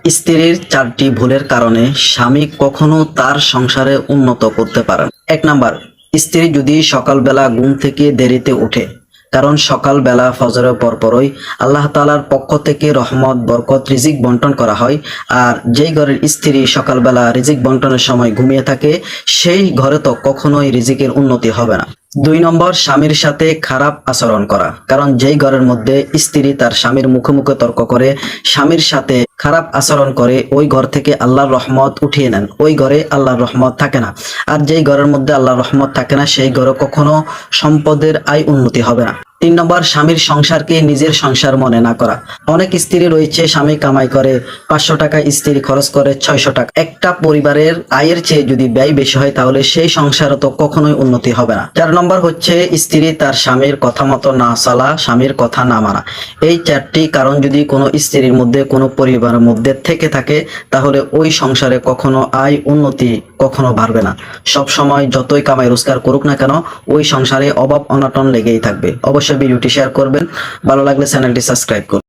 স্ত্রীর 4টি ভুলের কারণে স্বামী কখনো তার সংসারে উন্নত করতে পারে না। 1 নাম্বার, স্ত্রী যদি সকালবেলা ঘুম থেকে দেরিতে ওঠে, কারণ সকালবেলা ফজরের পরপরই আল্লাহ তাআলার পক্ষ থেকে রহমত, বরকত, রিজিক বন্টন করা হয়। আর যেই ঘরের স্ত্রী সকালবেলা রিজিক বন্টনের সময় ঘুমিয়ে থাকে, সেই ঘরে তো কখনোই রিজিকের উন্নতি হবে না। 2 নম্বর, স্বামীর সাথে খারাপ আচরণ করা, কারণ যেই ঘরের মধ্যে স্ত্রী তার স্বামীর মুখে মুখে তর্ক করে, স্বামীর সাথে খারাপ আচরণ করে, ওই ঘর থেকে আল্লাহর রহমত উঠিয়ে নেন, ওই ঘরে আল্লাহর রহমত থাকে না। আর যেই ঘরের মধ্যে আল্লাহর রহমত থাকে না, সেই ঘরে কখনো সম্পদের আয় উন্নতি হবে না। 3 নম্বর, স্বামীর সংসারকে নিজের সংসার মনে না করা। অনেক স্ত্রী রয়েছে, স্বামী কামাই করে 500 টাকা, স্ত্রী খরচ করে 600 টাকা। একটা পরিবারের আয়ের চেয়ে যদি ব্যয় বেশি হয়, তাহলে সেই সংসারে তো কখনোই উন্নতি হবে না। 4 নম্বর হচ্ছে স্ত্রী তার স্বামীর কথা মতো না চলা, স্বামীর কথা না মানা। এই 4টি কারণ যদি কোনো স্ত্রীর মধ্যে, কোনো পরিবারের মধ্যে থেকে থাকে, তাহলে ওই সংসারে কখনো আয় উন্নতি কখনো বাড়বে না। সব সময় যতই কামাই রোজগার করুক না কেন, ওই সংসারে অভাব অনটন লেগেই থাকবে। অবশ্যই ভিডিওটি শেয়ার করবেন, ভালো লাগলে চ্যানেলটি সাবস্ক্রাইব করুন।